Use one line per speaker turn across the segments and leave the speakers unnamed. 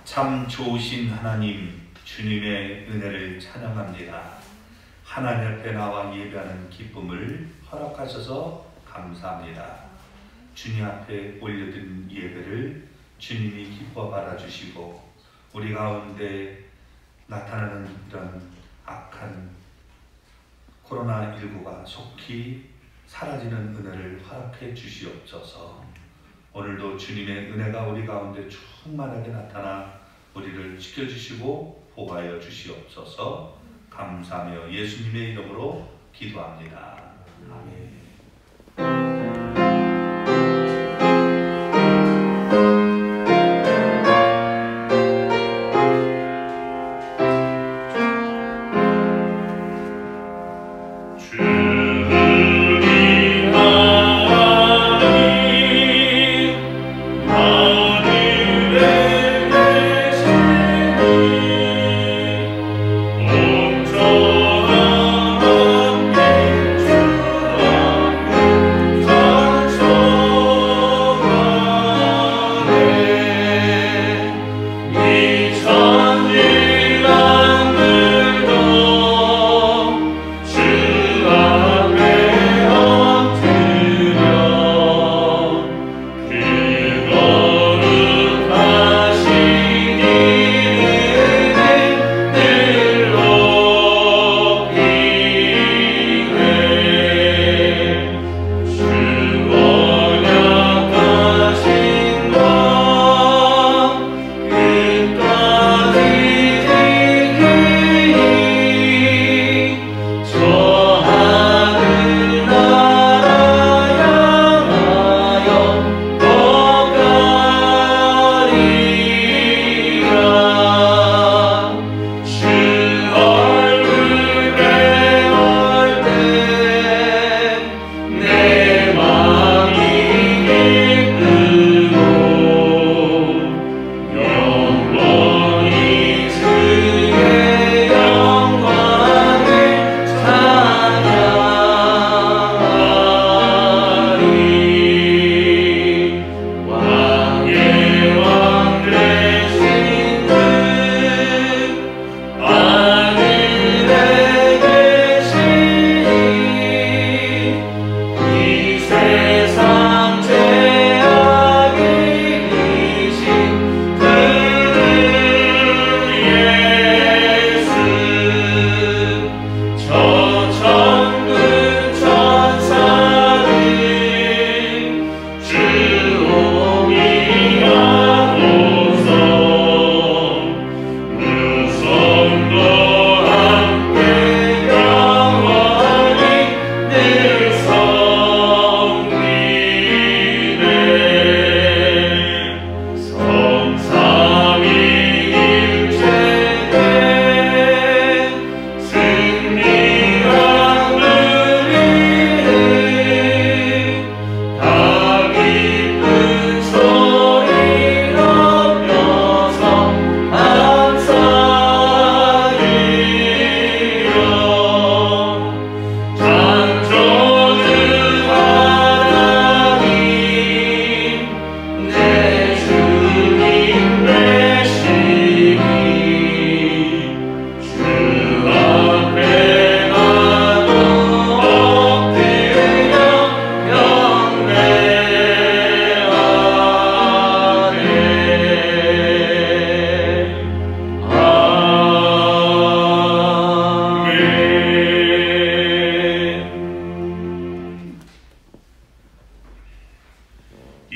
참 좋으신 하나님, 주님의 은혜를 찬양합니다. 하나님 앞에 나와 예배하는 기쁨을 허락하셔서 감사합니다. 주님 앞에 올려드린 예배를 주님이 기뻐 받아주시고 우리 가운데 나타나는 이런 악한 코로나19가 속히 사라지는 은혜를 허락해 주시옵소서. 오늘도 주님의 은혜가 우리 가운데 충만하게 나타나 우리를 지켜주시고 보호하여 주시옵소서. 감사하며 예수님의 이름으로 기도합니다. 아멘.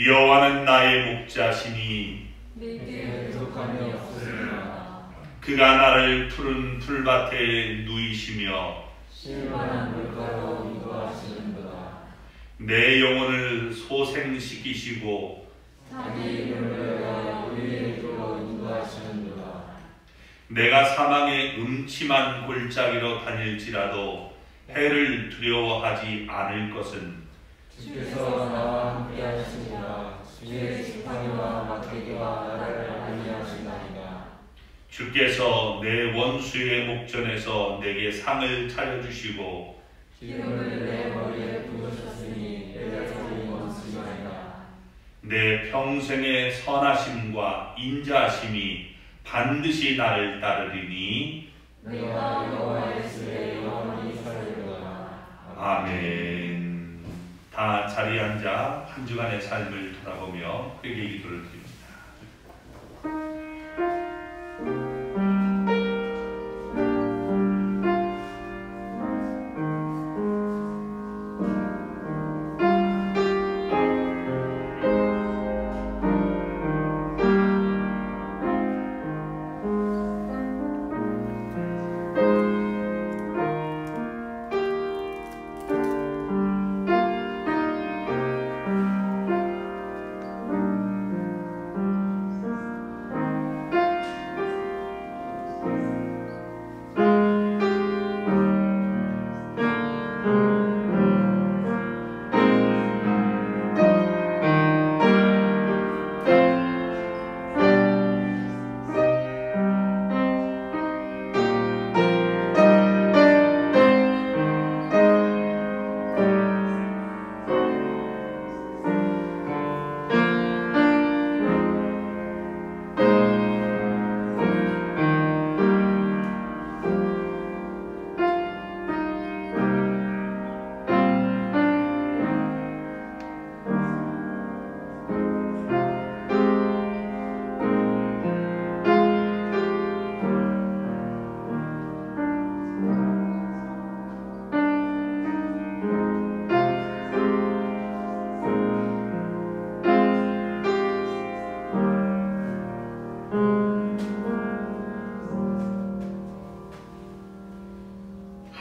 여호와는 나의 목자시니
내게 부족함이 없으리라.
그가 나를 푸른 풀밭에 누이시며
쉴만한 물가로 인도하시는도다.
내 영혼을 소생시키시고
자기 이름을 위하여 우리의 길로 인도하시는도다.
내가 사망의 음침한 골짜기로 다닐지라도 해를 두려워하지 않을 것은
주께서 나와 함께 하시니라. 주의 지팡이와 막대기와 나를 안위하시나이다.
주께서 내 원수의 목전에서 내게 상을 차려주시고
기름을 내 머리에 부으셨으니 내가 저리 원수나이다.
내 평생의 선하심과 인자하심이 반드시 나를 따르리니
내가 여호와의 집에 영원히 살리로다.
아멘. 다 자리에 앉아 한 주간의 삶을 돌아보며 회개 기도를 드립니다.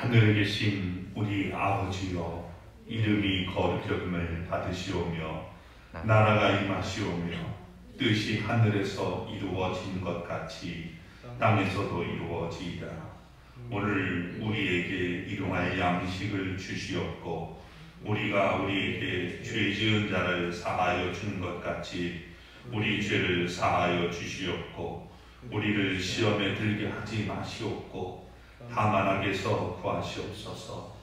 하늘에 계신 우리 아버지여, 이름이 거룩히 여김을 받으시오며 나라가 임하시오며 뜻이 하늘에서 이루어진 것 같이 땅에서도 이루어지이다. 오늘 우리에게 일용할 양식을 주시옵고 우리가 우리에게 죄 지은 자를 사하여 주는 것 같이 우리 죄를 사하여 주시옵고 우리를 시험에 들게 하지 마시옵고 다만 악에서 구하시옵소서.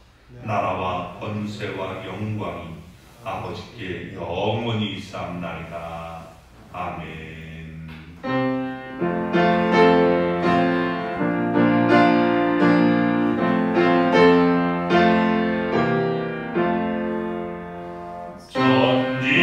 나라와 권세와 영광이 아버지께 영원히 있사옵나이다. 아멘. 주의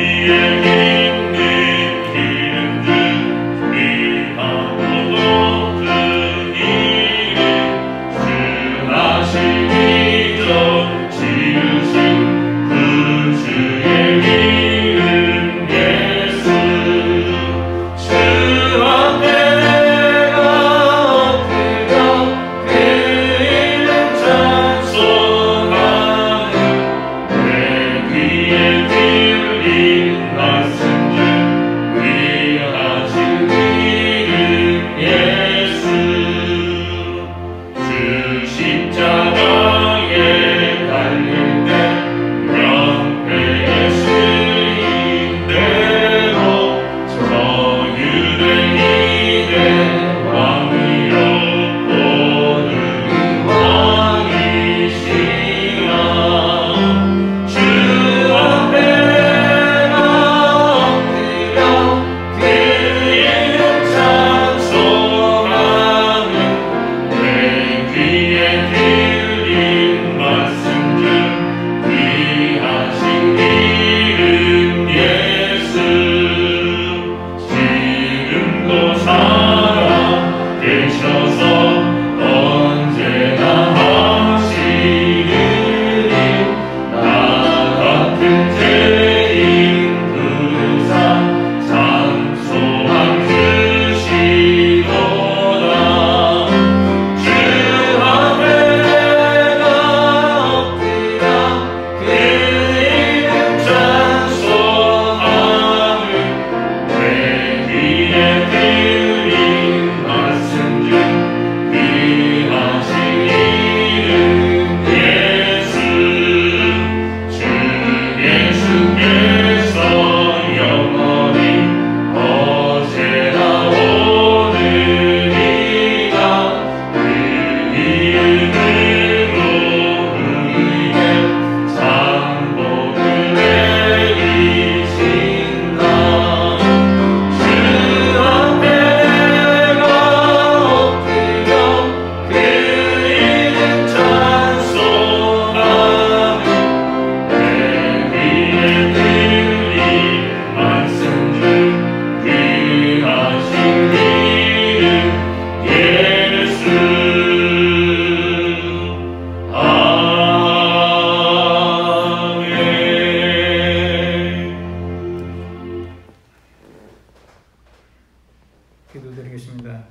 기도드리겠습니다.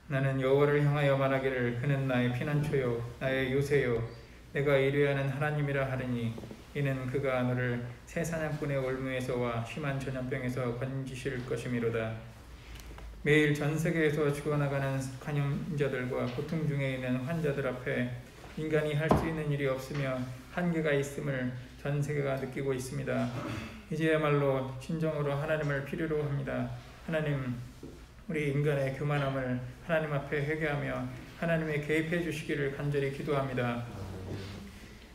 나는 여호와를 향하여 말하기를 그는 나의 피난처요 나의 요새요 내가 의뢰하는 하나님이라 하리니 이는 그가 너를 새 사냥꾼의 올무에서와 심한 전염병에서 건지실 것이미로다. 매일 전 세계에서 죽어나가는 간염자들과 고통 중에 있는 환자들 앞에 인간이 할 수 있는 일이 없으며 한계가 있음을 전 세계가 느끼고 있습니다. 이제야말로 진정으로 하나님을 필요로 합니다. 하나님, 우리 인간의 교만함을 하나님 앞에 회개하며 하나님의 개입해 주시기를 간절히 기도합니다.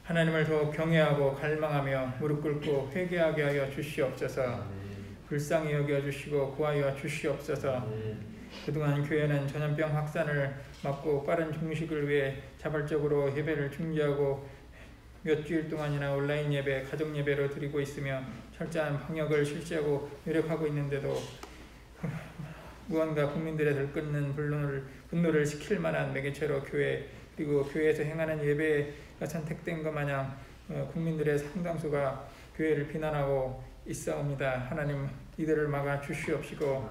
하나님을 더욱 경외하고 갈망하며 무릎 꿇고 회개하게 하여 주시옵소서. 불쌍히 여겨주시고 구하여 주시옵소서. 그동안 교회는 전염병 확산을 막고 빠른 종식을 위해 자발적으로 예배를 중지하고 몇 주일 동안이나 온라인 예배, 가정 예배로 드리고 있으며 철저한 방역을 실시하고 노력하고 있는데도 무언가 국민들의 들끓는 분노를 식힐 만한 매개체로 교회 그리고 교회에서 행하는 예배가 선택된 것 마냥 국민들의 상당수가 교회를 비난하고 있사옵니다. 하나님, 이들을 막아 주시옵시고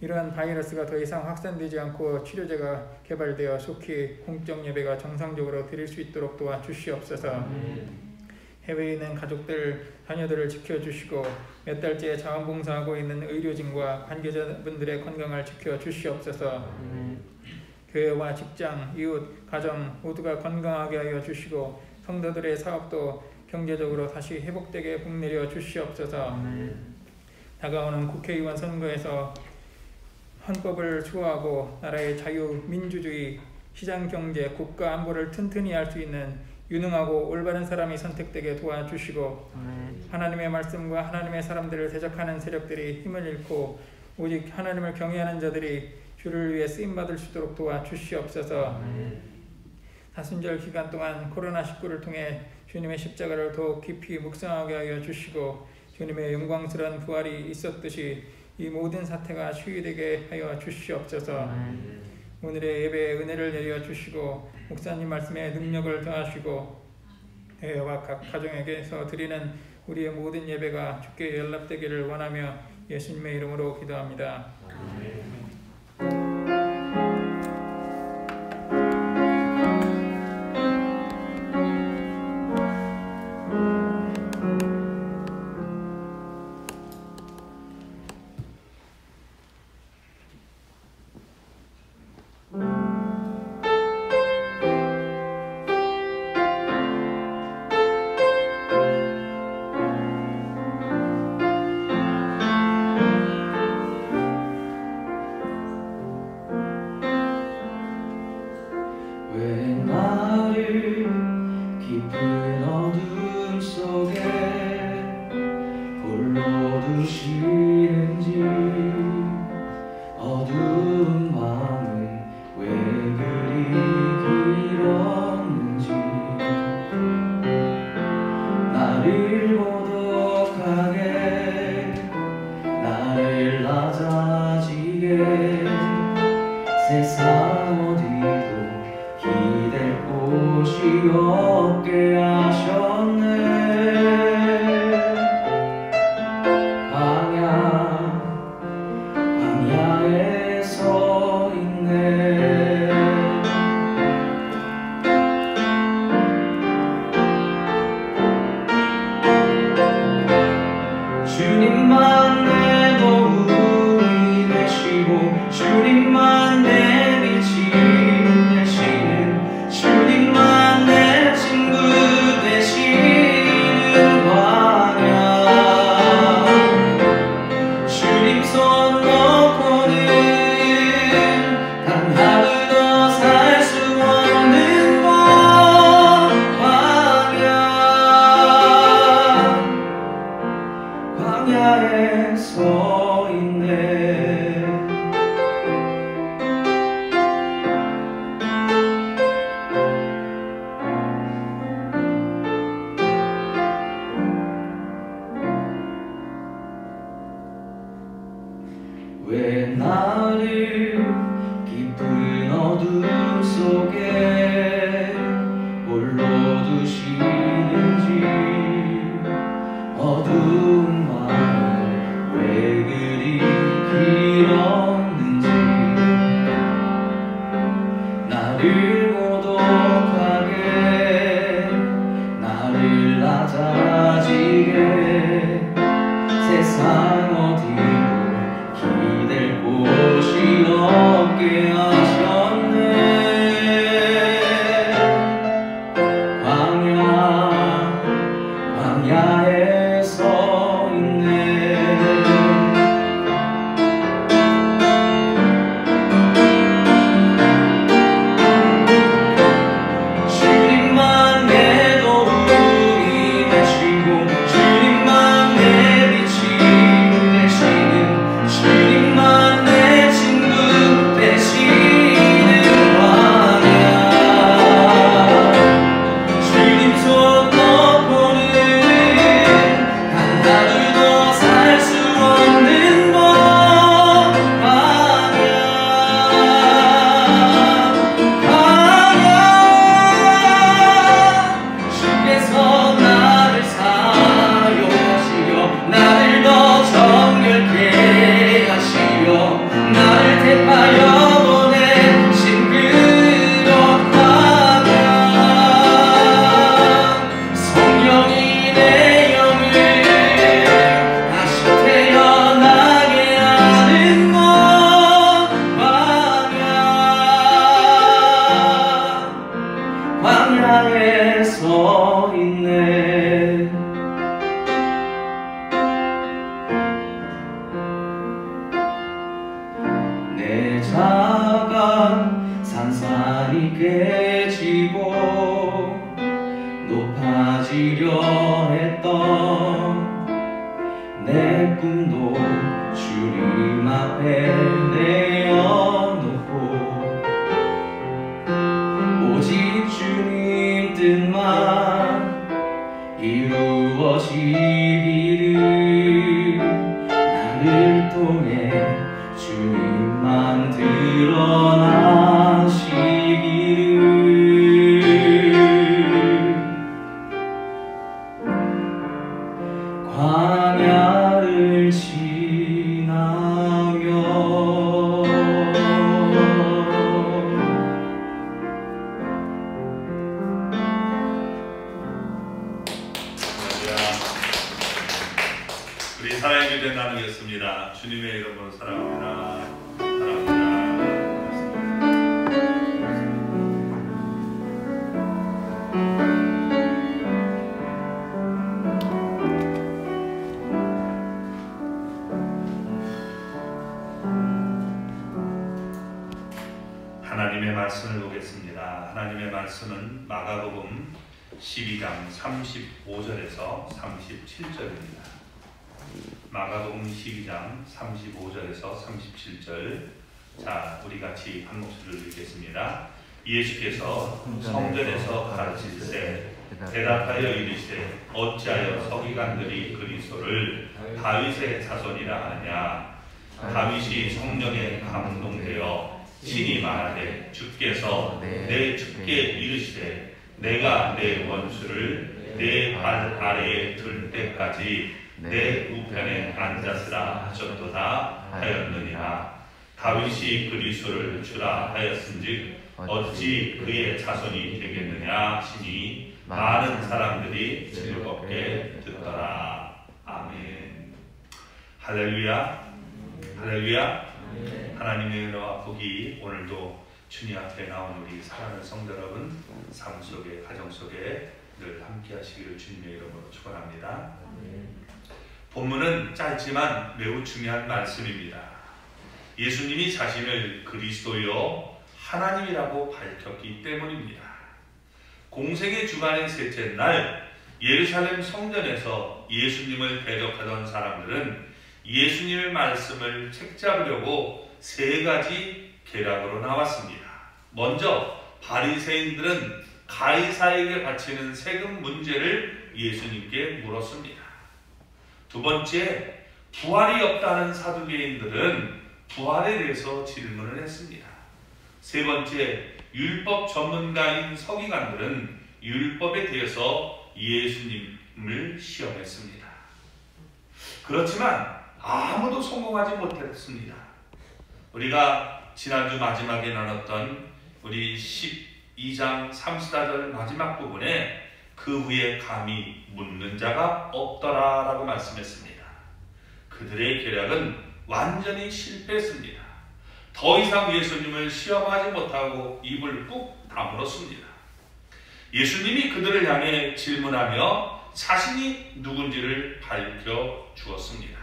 이러한 바이러스가 더 이상 확산되지 않고 치료제가 개발되어 속히 공적 예배가 정상적으로 드릴 수 있도록 도와주시옵소서. 해외에 있는 가족들, 자녀들을 지켜주시고 몇 달째 자원봉사하고 있는 의료진과 관계자분들의 건강을 지켜주시옵소서. 교회와 직장, 이웃, 가정 모두가 건강하게 하여 주시고 성도들의 사업도 경제적으로 다시 회복되게 복내려 주시옵소서. 다가오는 국회의원 선거에서 헌법을 수호하고 나라의 자유, 민주주의, 시장경제, 국가 안보를 튼튼히 할 수 있는 유능하고 올바른 사람이 선택되게 도와주시고 하나님의 말씀과 하나님의 사람들을 대적하는 세력들이 힘을 잃고 오직 하나님을 경외하는 자들이 주를 위해 쓰임받을 수 있도록 도와주시옵소서. 사순절 기간 동안 코로나19를 통해 주님의 십자가를 더욱 깊이 묵상하게 하여 주시고 주님의 영광스러운 부활이 있었듯이 이 모든 사태가 치유되게 하여 주시옵소서. 오늘의 예배에 은혜를 내려 주시고 목사님 말씀에 능력을 더하시고 대회와 각 가정에게서 드리는 우리의 모든 예배가 주께 연락되기를 원하며 예수님의 이름으로 기도합니다.
왜 나를 깊은 어둠 속에 홀로 두시는지 어두운 마음 왜 그리 길었는지 즐겁게 하셨네. 광야에 서 있네. 주님만 내 도움이 되시고 주님만 내 빛이 되시는 주님만 내 친구 되시는 광야. 주님 손 놓고는 하루도 살 수 없는 곳 광야. 주께서 나를 사용하시려 나를 더 정결케 하시려 나를 택하여 보내신 그곳 광야. 성령이 내 영을 다시 태어나게 하는 곳 광야. 광야에 서 있네. 내 자가 산산이 깨지고 높아지려 했던 내 꿈도 주님 앞에 내어놓고 오직 주님 뜻만 이루어지기를 나를 통해 주님만 드러나시기를. 광야를 지나며
우리 사랑의 기도 나누겠습니다. 주님의 이름으로 사랑합니다. 사랑합니다. 하나님의 말씀을 보겠습니다. 하나님의 말씀은 마가복음 12장 35절에서 37절입니다. 마가복음 12장 35절에서 37절. 자, 우리 같이 한 목소리를 읽겠습니다. 예수께서 성전에서 가르치시되 대답하여 이르시되 어찌하여 서기관들이 그리스도를 다윗의 자손이라 하느냐. 다윗이 성령에 감동되어 친히 말하되 주께서 내 주께 이르시되 내가 내 원수를 내 발 아래에 둘 때까지 내 우편에 앉았으라 하셨도다 하였느니라. 다윗이 그리스도를 주라 하였은즉 어찌 그의 자손이 되겠느냐 하시니 많은 사람들이 즐겁게 듣더라. 아멘. 할렐루야. 할렐루야. 하나님의 은혜와 복이 오늘도 주님 앞에 나온 우리 사랑하는 성도 여러분 삶 속에 가정 속에 늘 함께 하시기를 주님의 이름으로 축원합니다. 본문은 짧지만 매우 중요한 말씀입니다. 예수님이 자신을 그리스도요 하나님이라고 밝혔기 때문입니다. 공생의 주간의 셋째 날 예루살렘 성전에서 예수님을 대적하던 사람들은 예수님의 말씀을 책잡으려고 세 가지 계략으로 나왔습니다. 먼저 바리새인들은 가이사에게 바치는 세금 문제를 예수님께 물었습니다. 두 번째, 부활이 없다는 사두개인들은 부활에 대해서 질문을 했습니다. 세 번째, 율법 전문가인 서기관들은 율법에 대해서 예수님을 시험했습니다. 그렇지만 아무도 성공하지 못했습니다. 우리가 지난주 마지막에 나눴던 우리 12장 34절 마지막 부분에 그 후에 감히 묻는 자가 없더라 라고 말씀했습니다. 그들의 계략은 완전히 실패했습니다. 더 이상 예수님을 시험하지 못하고 입을 꾹 다물었습니다. 예수님이 그들을 향해 질문하며 자신이 누군지를 밝혀 주었습니다.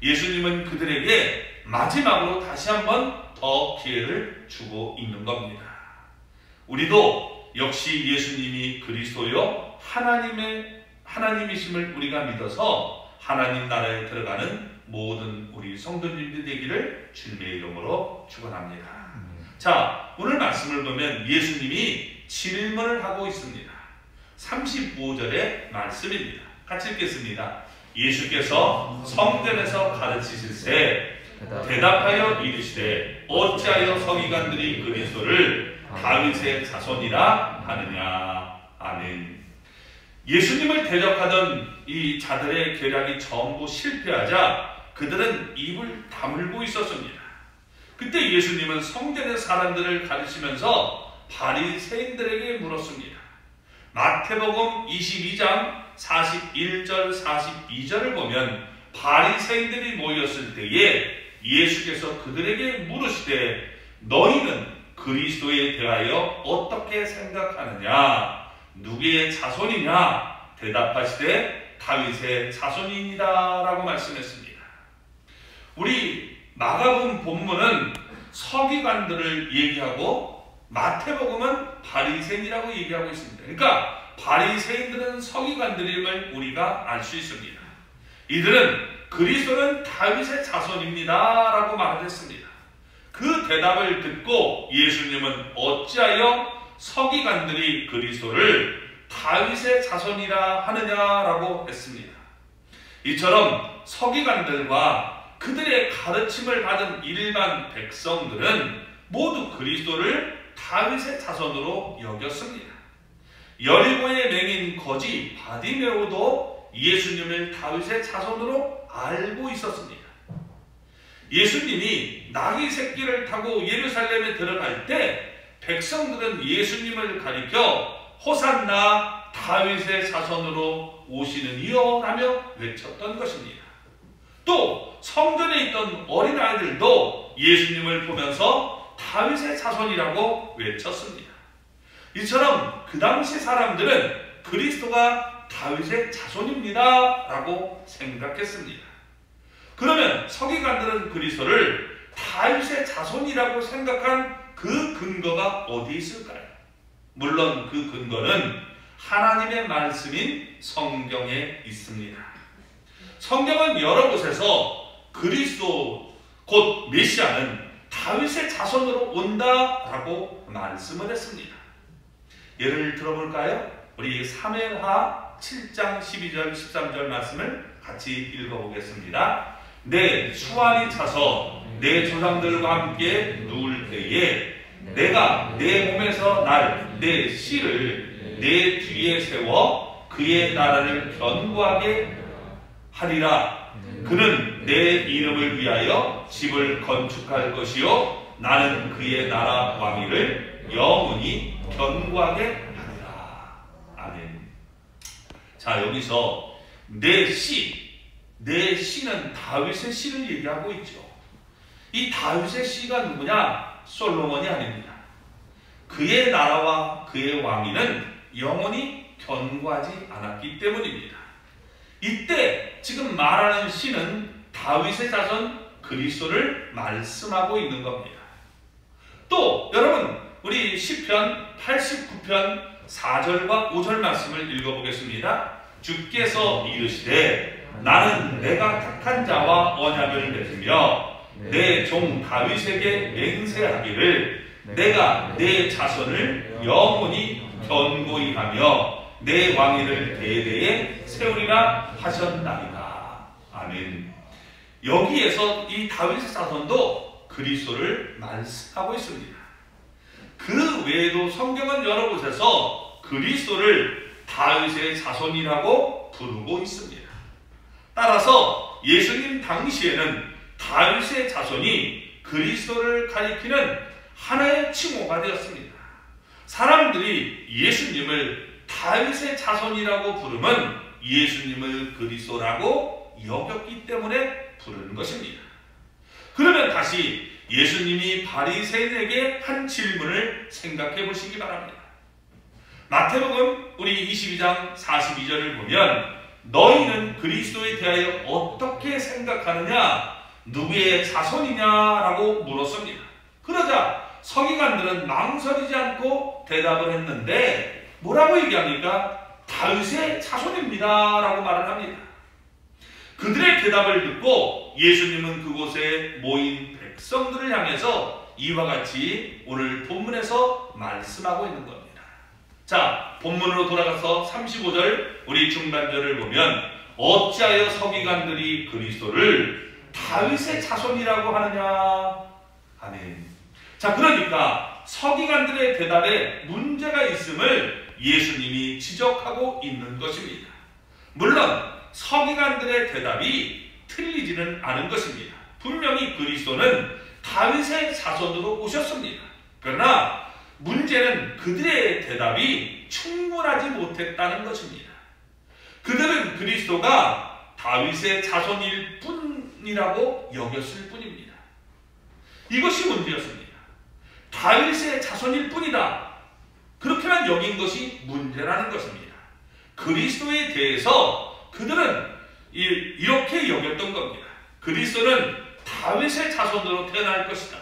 예수님은 그들에게 마지막으로 다시 한번 더 기회를 주고 있는 겁니다. 우리도 역시 예수님이 그리스도요 하나님이심을 우리가 믿어서 하나님 나라에 들어가는 모든 우리 성도님들 되기를 주님의 이름으로 축원합니다. 자, 오늘 말씀을 보면 예수님이 질문을 하고 있습니다. 35절의 말씀입니다. 같이 읽겠습니다. 예수께서 성전에서 가르치실세 대답하여 이르시되 어찌하여 서기관들이 그리스도를 다윗의 자손이라 하느냐. 아멘. 예수님을 대적하던 이 자들의 계략이 전부 실패하자 그들은 입을 다물고 있었습니다. 그때 예수님은 성전의 사람들을 가르치면서 바리새인들에게 물었습니다. 마태복음 22장 41절 42절을 보면 바리새인들이 모였을 때에 예수께서 그들에게 물으시되 너희는 그리스도에 대하여 어떻게 생각하느냐? 누구의 자손이냐? 대답하시되 다윗의 자손이니라 라고 말씀했습니다. 우리 마가복음 본문은 서기관들을 얘기하고 마태복음은 바리새인이라고 얘기하고 있습니다. 그러니까 바리새인들은 서기관들임을 우리가 알 수 있습니다. 이들은 그리스도는 다윗의 자손입니다 라고 말을 했습니다. 그 대답을 듣고 예수님은 어찌하여 서기관들이 그리스도를 다윗의 자손이라 하느냐라고 했습니다. 이처럼 서기관들과 그들의 가르침을 받은 일반 백성들은 모두 그리스도를 다윗의 자손으로 여겼습니다. 여리고의 맹인 거지 바디메오도 예수님을 다윗의 자손으로 알고 있었습니다. 예수님이 나귀 새끼를 타고 예루살렘에 들어갈 때 백성들은 예수님을 가리켜 호산나 다윗의 자손으로 오시는 이여 라며 외쳤던 것입니다. 또 성전에 있던 어린아이들도 예수님을 보면서 다윗의 자손이라고 외쳤습니다. 이처럼 그 당시 사람들은 그리스도가 다윗의 자손입니다 라고 생각했습니다. 그러면 서기관들은 그리스도를 다윗의 자손이라고 생각한 그 근거가 어디 있을까요? 물론 그 근거는 하나님의 말씀인 성경에 있습니다. 성경은 여러 곳에서 그리스도 곧 메시아는 다윗의 자손으로 온다라고 말씀을 했습니다. 예를 들어볼까요? 우리 사무엘하 7장 12절 13절 말씀을 같이 읽어보겠습니다. 내 수완이 차서 내 조상들과 함께 누울 때에 내가 내 몸에서 날 내 씨를 내 뒤에 세워 그의 나라를 견고하게 하리라. 그는 내 이름을 위하여 집을 건축할 것이요 나는 그의 나라 왕위를 영원히 견고하게 하리라. 아멘. 자, 여기서 내 씨는 다윗의 씨를 얘기하고 있죠. 이 다윗의 씨가 누구냐? 솔로몬이 아닙니다. 그의 나라와 그의 왕위는 영원히 견고하지 않았기 때문입니다. 이때 지금 말하는 씨는 다윗의 자손 그리스도를 말씀하고 있는 겁니다. 또 여러분 우리 시편 89편 4절과 5절 말씀을 읽어보겠습니다. 주께서 이르시되 나는 내가 택한 자와 언약을 맺으며 내 종 다윗에게 맹세하기를 내가 내 자손을 영원히 견고히 하며 내 왕위를 대대에 세우리라 하셨나이다. 아멘. 여기에서 이 다윗의 자손도 그리스도를 말씀하고 있습니다. 그 외에도 성경은 여러 곳에서 그리스도를 다윗의 자손이라고 부르고 있습니다. 따라서 예수님 당시에는 다윗의 자손이 그리스도를 가리키는 하나의 칭호가 되었습니다. 사람들이 예수님을 다윗의 자손이라고 부르면 예수님을 그리스도라고 여겼기 때문에 부르는 것입니다. 그러면 다시 예수님이 바리새인에게 한 질문을 생각해 보시기 바랍니다. 마태복음 우리 22장 42절을 보면 너희는 그리스도에 대하여 어떻게 생각하느냐? 누구의 자손이냐라고 물었습니다. 그러자 서기관들은 망설이지 않고 대답을 했는데 뭐라고 얘기합니까? 다윗의 자손입니다 라고 말을 합니다. 그들의 대답을 듣고 예수님은 그곳에 모인 백성들을 향해서 이와 같이 오늘 본문에서 말씀하고 있는 겁니다. 자, 본문으로 돌아가서 35절 우리 중반절을 보면 어찌하여 서기관들이 그리스도를 다윗의 자손이라고 하느냐? 아멘. 자, 그러니까 서기관들의 대답에 문제가 있음을 예수님이 지적하고 있는 것입니다. 물론 서기관들의 대답이 틀리지는 않은 것입니다. 분명히 그리스도는 다윗의 자손으로 오셨습니다. 그러나 문제는 그들의 대답이 충분하지 못했다는 것입니다. 그들은 그리스도가 다윗의 자손일 뿐이라고 여겼을 뿐입니다. 이것이 문제였습니다. 다윗의 자손일 뿐이다. 그렇게만 여긴 것이 문제라는 것입니다. 그리스도에 대해서 그들은 이렇게 여겼던 겁니다. 그리스도는 다윗의 자손으로 태어날 것이다.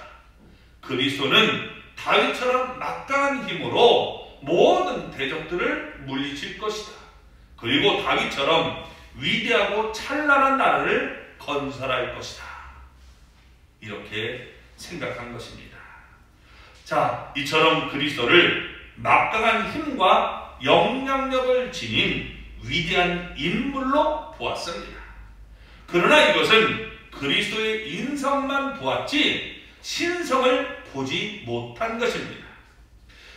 그리스도는 다윗처럼 막강한 힘으로 모든 대적들을 물리칠 것이다. 그리고 다윗처럼 위대하고 찬란한 나라를 건설할 것이다. 이렇게 생각한 것입니다. 자, 이처럼 그리스도를 막강한 힘과 영향력을 지닌 위대한 인물로 보았습니다. 그러나 이것은 그리스도의 인성만 보았지 신성을 보지 못한 것입니다.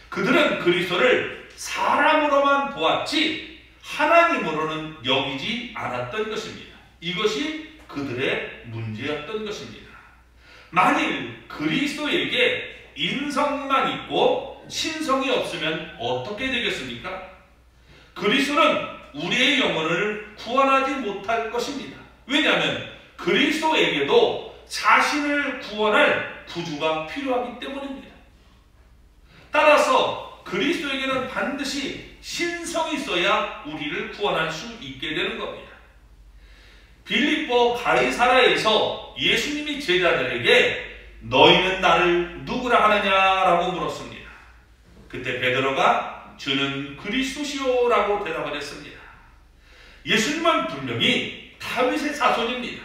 그들은 그리스도를 사람으로만 보았지 하나님으로는 여기지 않았던 것입니다. 이것이 그들의 문제였던 것입니다. 만일 그리스도에게 인성만 있고 신성이 없으면 어떻게 되겠습니까? 그리스도는 우리의 영혼을 구원하지 못할 것입니다. 왜냐하면 그리스도에게도 자신을 구원할 구주가 필요하기 때문입니다. 따라서 그리스도에게는 반드시 신성이 있어야 우리를 구원할 수 있게 되는 겁니다. 빌립보 가이사라에서 예수님이 제자들에게 너희는 나를 누구라 하느냐라고 물었습니다. 그때 베드로가 주는 그리스도시오라고 대답을 했습니다. 예수님은 분명히 다윗의 자손입니다.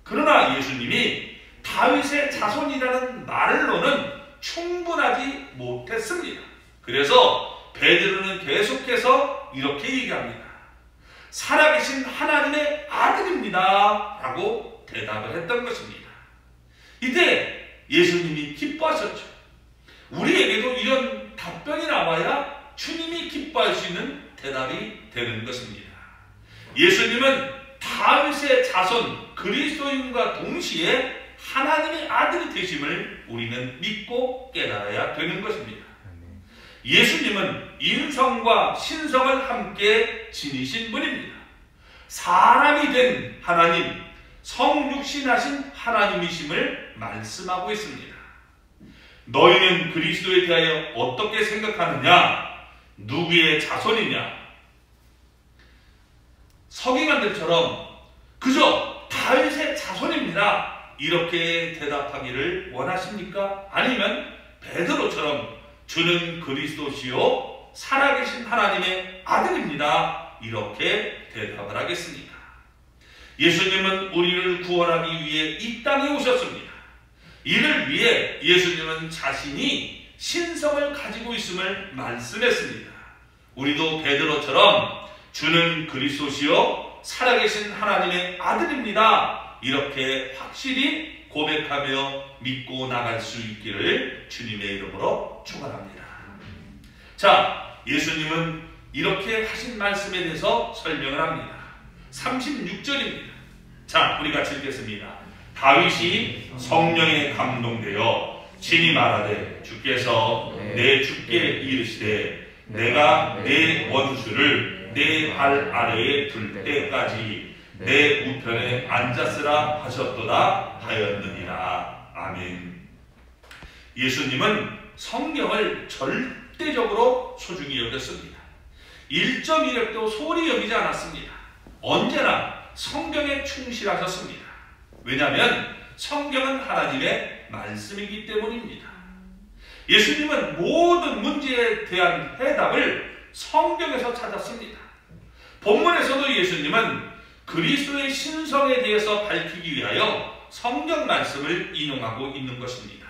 그러나 예수님이 다윗의 자손이라는 말로는 충분하지 못했습니다. 그래서 베드로는 계속해서 이렇게 얘기합니다. 살아계신 하나님의 아들입니다 라고 대답을 했던 것입니다. 이때 예수님이 기뻐하셨죠. 우리에게도 이런 답변이 나와야 주님이 기뻐할 수 있는 대답이 되는 것입니다. 예수님은 다윗의 자손 그리스도인과 동시에 하나님의 아들이 되심을 우리는 믿고 깨달아야 되는 것입니다. 예수님은 인성과 신성을 함께 지니신 분입니다. 사람이 된 하나님, 성육신하신 하나님이심을 말씀하고 있습니다. 너희는 그리스도에 대하여 어떻게 생각하느냐? 누구의 자손이냐? 서기관들처럼 그저 다윗의 자손입니다. 이렇게 대답하기를 원하십니까? 아니면 베드로처럼 주는 그리스도시요 살아계신 하나님의 아들입니다. 이렇게 대답을 하겠습니까? 예수님은 우리를 구원하기 위해 이 땅에 오셨습니다. 이를 위해 예수님은 자신이 신성을 가지고 있음을 말씀했습니다. 우리도 베드로처럼 주는 그리스도시요 살아계신 하나님의 아들입니다. 이렇게 확실히 고백하며 믿고 나갈 수 있기를 주님의 이름으로 축원합니다. 자, 예수님은 이렇게 하신 말씀에 대해서 설명을 합니다. 36절입니다. 자, 우리 같이 읽겠습니다. 다윗이 성령에 감동되어 친히 말하되 주께서 내 주께 이르시되 내가 내 원수를 내 발 아래에 둘 때까지 내 우편에 앉았으라 하셨도다 하였느니라. 아멘. 예수님은 성경을 절대적으로 소중히 여겼습니다. 1.1획도 소홀히 여기지 않았습니다. 언제나 성경에 충실하셨습니다. 왜냐하면 성경은 하나님의 말씀이기 때문입니다. 예수님은 모든 문제에 대한 해답을 성경에서 찾았습니다. 본문에서도 예수님은 그리스도의 신성에 대해서 밝히기 위하여 성경 말씀을 인용하고 있는 것입니다.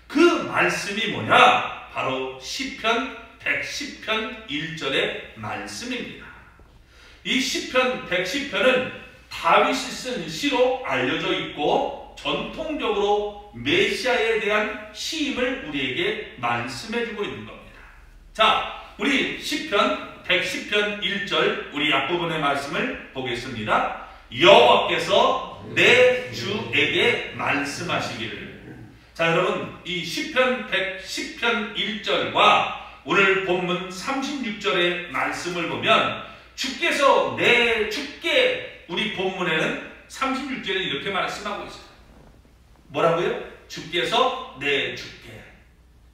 그 말씀이 뭐냐? 바로 시편 110편 1절의 말씀입니다. 이 시편 110편은 다윗이 쓴 시로 알려져 있고 전통적으로 메시아에 대한 시임을 우리에게 말씀해주고 있는 겁니다. 자, 우리 시편 110편 1절 우리 앞부분의 말씀을 보겠습니다. 여호와께서 내 주에게 말씀하시기를. 자, 여러분, 이 시편 110편 1절과 오늘 본문 36절의 말씀을 보면 주께서 내 주께, 우리 본문에는 36절에 이렇게 말씀하고 있어요. 뭐라고요? 주께서 내 주께,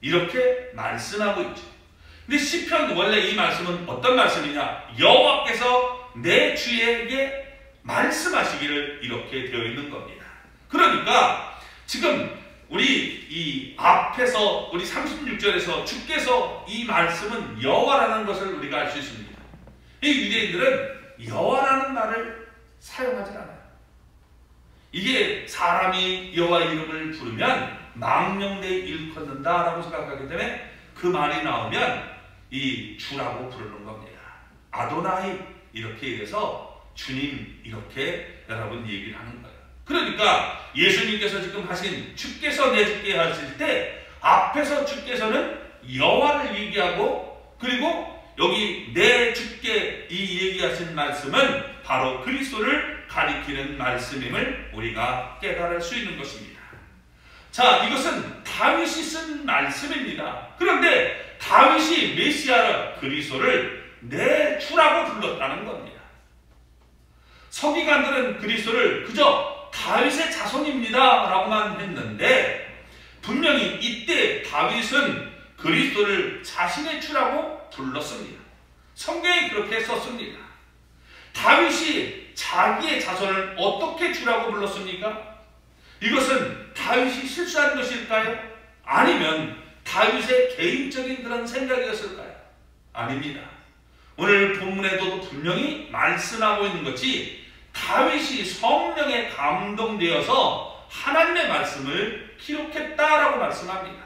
이렇게 말씀하고 있죠. 근데 시편 원래 이 말씀은 어떤 말씀이냐? 여호와께서 내 주에게 말씀하시기를, 이렇게 되어 있는 겁니다. 그러니까 지금 우리 이 앞에서 우리 36절에서 주께서, 이 말씀은 여호와라는 것을 우리가 알 수 있습니다. 이 유대인들은 여호와라는 말을 사용하지 않아요. 이게 사람이 여호와 이름을 부르면 망령되이 일컫는다라고 생각하기 때문에 그 말이 나오면 이 주라고 부르는 겁니다. 아도나이, 이렇게 얘기해서 주님, 이렇게 여러분 얘기를 하는 거예요. 그러니까 예수님께서 지금 하신 주께서 내 주께 하실 때 앞에서 주께서는 여호와를 얘기하고, 그리고 여기 내 주께 이 얘기하신 말씀은 바로 그리스도를 가리키는 말씀임을 우리가 깨달을 수 있는 것입니다. 자, 이것은 다윗이 쓴 말씀입니다. 그런데 다윗이 메시아 그리스도를 내 주라고 불렀다는 겁니다. 서기관들은 그리스도를 그저 다윗의 자손입니다 라고만 했는데, 분명히 이때 다윗은 그리스도를 자신의 주라고 불렀습니다. 성경에 그렇게 썼습니다. 다윗이 자기의 자손을 어떻게 주라고 불렀습니까? 이것은 다윗이 실수한 것일까요? 아니면 다윗의 개인적인 그런 생각이었을까요? 아닙니다. 오늘 본문에도 분명히 말씀하고 있는 것이 다윗이 성령에 감동되어서 하나님의 말씀을 기록했다라고 말씀합니다.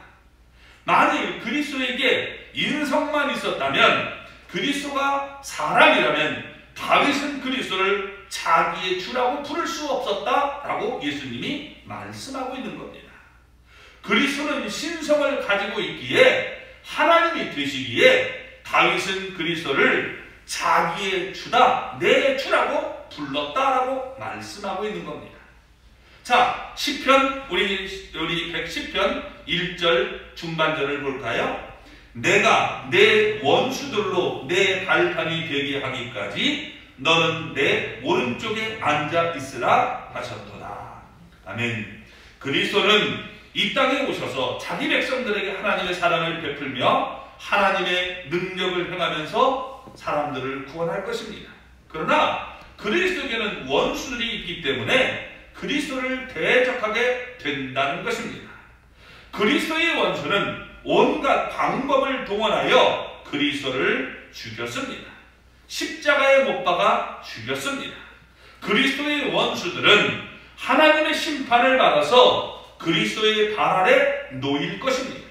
만일 그리스도에게 인성만 있었다면, 그리스도가 사람이라면 다윗은 그리스도를 자기의 주라고 부를 수 없었다라고 예수님이 말씀하고 있는 겁니다. 그리스도는 신성을 가지고 있기에, 하나님이 되시기에 다윗은 그리스도를 자기의 주다, 내 주라고 불렀다라고 말씀하고 있는 겁니다. 자, 시편 우리 110편 1절 중반절을 볼까요? 내가 내 원수들로 내 발판이 되게 하기까지 너는 내 오른쪽에 앉아 있으라 하셨도다. 아멘. 그리스도는 이 땅에 오셔서 자기 백성들에게 하나님의 사랑을 베풀며 하나님의 능력을 행하면서 사람들을 구원할 것입니다. 그러나 그리스도에게는 원수들이 있기 때문에 그리스도를 대적하게 된다는 것입니다. 그리스도의 원수는 온갖 방법을 동원하여 그리스도를 죽였습니다. 십자가에 못 박아 죽였습니다. 그리스도의 원수들은 하나님의 심판을 받아서 그리스도의 발 아래 놓일 것입니다.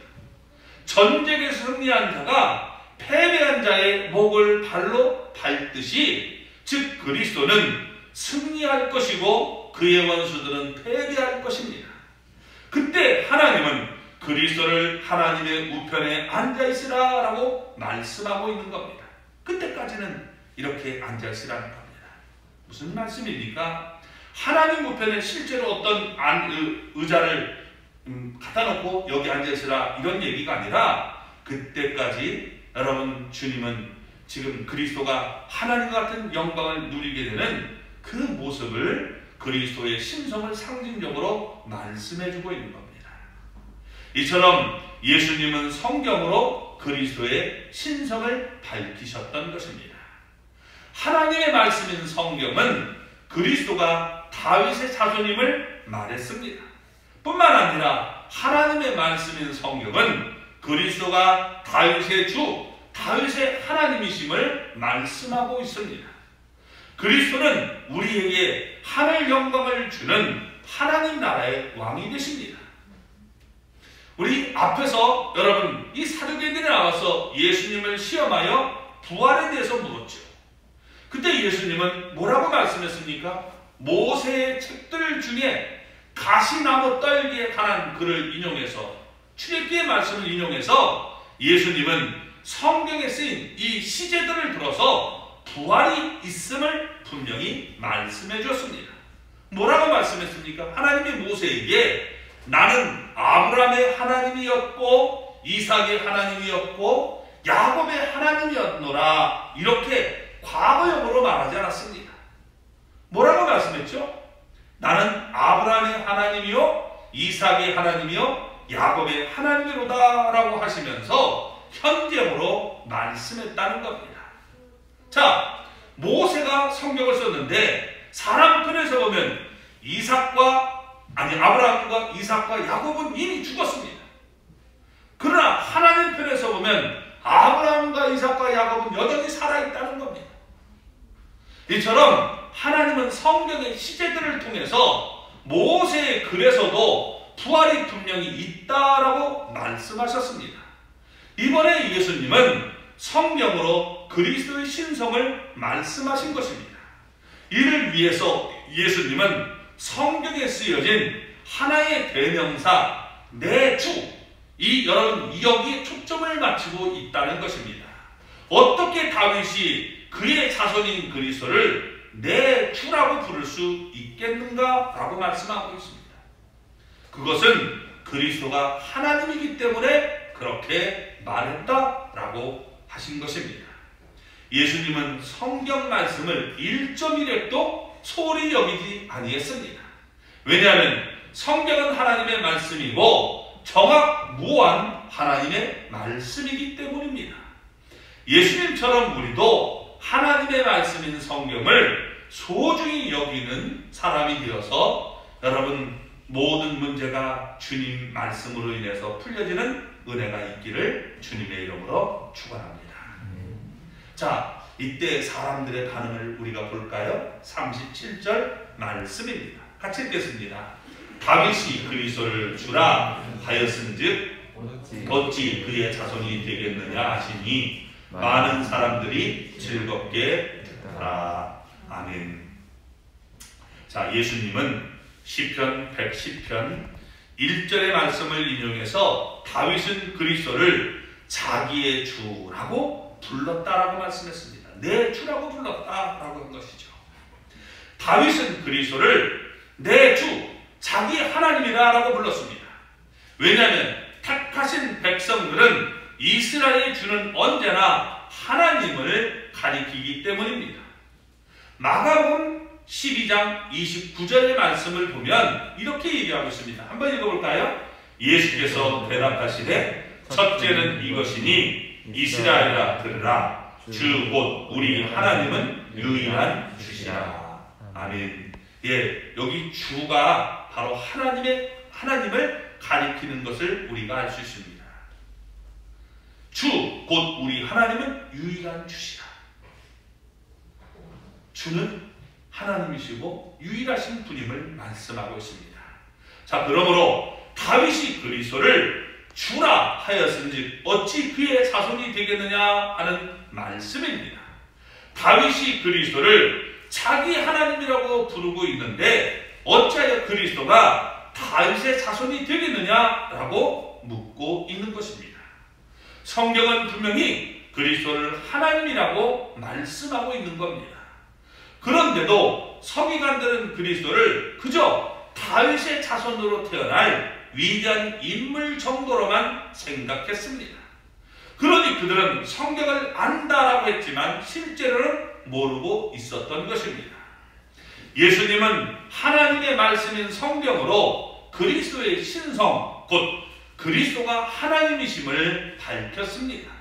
전쟁에 승리한 자가 패배한 자의 목을 발로 밟듯이, 즉 그리스도는 승리할 것이고 그의 원수들은 패배할 것입니다. 그때 하나님은 그리스도를 하나님의 우편에 앉아있으라 라고 말씀하고 있는 겁니다. 그때까지는 이렇게 앉아있으라는 겁니다. 무슨 말씀입니까? 하나님 우편에 실제로 어떤 의자를 갖다 놓고 여기 앉아있으라, 이런 얘기가 아니라, 그때까지 여러분, 주님은 지금 그리스도가 하나님과 같은 영광을 누리게 되는 그 모습을, 그리스도의 신성을 상징적으로 말씀해주고 있는 겁니다. 이처럼 예수님은 성경으로 그리스도의 신성을 밝히셨던 것입니다. 하나님의 말씀인 성경은 그리스도가 다윗의 자손임을 말했습니다. 뿐만 아니라 하나님의 말씀인 성경은 그리스도가 다윗의 주, 다윗의 하나님이심을 말씀하고 있습니다. 그리스도는 우리에게 하늘 영광을 주는 하나님 나라의 왕이 되십니다. 우리 앞에서 여러분 이 사두개인들이 나와서 예수님을 시험하여 부활에 대해서 물었죠. 그때 예수님은 뭐라고 말씀했습니까? 모세의 책들 중에 가시나무 떨기에 관한 글을 인용해서 출애굽기의 말씀을 인용해서 예수님은 성경에 쓰인 이 시제들을 들어서 부활이 있음을 분명히 말씀해 주었습니다. 뭐라고 말씀했습니까? 하나님이 모세에게 나는 아브라함의 하나님이었고 이삭의 하나님이었고 야곱의 하나님이었노라 이렇게 과거형으로 말하지 않았습니다. 뭐라고 말씀했죠? 나는 아브라함의 하나님이요 이삭의 하나님이요 야곱의 하나님이로다 라고 하시면서 현재형으로 말씀했다는 겁니다. 자, 모세가 성경을 썼는데 사람 편에서 보면 아브라함과 이삭과 야곱은 이미 죽었습니다. 그러나 하나님 편에서 보면 아브라함과 이삭과 야곱은 여전히 살아있다는 겁니다. 이처럼 하나님은 성경의 시제들을 통해서 모세의 글에서도 부활이 분명히 있다라고 말씀하셨습니다. 이번에 예수님은 성경으로 그리스도의 신성을 말씀하신 것입니다. 이를 위해서 예수님은 성경에 쓰여진 하나의 대명사 내 주, 여러분 여기에 초점을 맞추고 있다는 것입니다. 어떻게 다윗이 그의 자손인 그리스도를 내 주라고 부를 수 있겠는가? 라고 말씀하고 있습니다. 그것은 그리스도가 하나님이기 때문에 그렇게 말했다라고 하신 것입니다. 예수님은 성경 말씀을 1.1획도 소홀히 여기지 아니했습니다. 왜냐하면 성경은 하나님의 말씀이고 정확무한 하나님의 말씀이기 때문입니다. 예수님처럼 우리도 하나님의 말씀인 성경을 소중히 여기는 사람이 되어서 여러분 모든 문제가 주님 말씀으로 인해서 풀려지는 은혜가 있기를 주님의 이름으로 축원합니다. 자, 이때 사람들의 반응을 우리가 볼까요? 37절 말씀입니다. 같이 읽겠습니다. 다윗이 그리스도를 주라 하였은즉 어찌 그의 자손이 되겠느냐 하시니 많은 사람들이 즐겁게 듣더라. 아멘. 자, 예수님은 시편 110편 1절의 말씀을 인용해서 다윗은 그리스도를 자기의 주라고 불렀다라고 말씀했습니다. 내 주라고 불렀다라고 한 것이죠. 다윗은 그리스도를 내 주, 자기 하나님이라고 불렀습니다. 왜냐하면 택하신 백성들은 이스라엘의 주는 언제나 하나님을 가리키기 때문입니다. 마가복음 12장 29절의 말씀을 보면 이렇게 얘기하고 있습니다. 한번 읽어볼까요? 예수께서 대답하시되 첫째는 이것이니 이스라엘아 들으라. 주 곧 우리 하나님은 유일한 주시라. 아멘. 예, 여기 주가 바로 하나님을 가리키는 것을 우리가 알 수 있습니다. 주 곧 우리 하나님은 유일한 주시라. 주는 하나님이시고 유일하신 분임을 말씀하고 있습니다. 자, 그러므로 다윗이 그리스도를 주라 하였은즉 어찌 그의 자손이 되겠느냐 하는 말씀입니다. 다윗이 그리스도를 자기 하나님이라고 부르고 있는데 어찌하여 그리스도가 다윗의 자손이 되겠느냐라고 묻고 있는 것입니다. 성경은 분명히 그리스도를 하나님이라고 말씀하고 있는 겁니다. 그런데도 서기관들은 그리스도를 그저 다윗의 자손으로 태어날 위대한 인물 정도로만 생각했습니다. 그러니 그들은 성경을 안다라고 했지만 실제로는 모르고 있었던 것입니다. 예수님은 하나님의 말씀인 성경으로 그리스도의 신성, 곧 그리스도가 하나님이심을 밝혔습니다.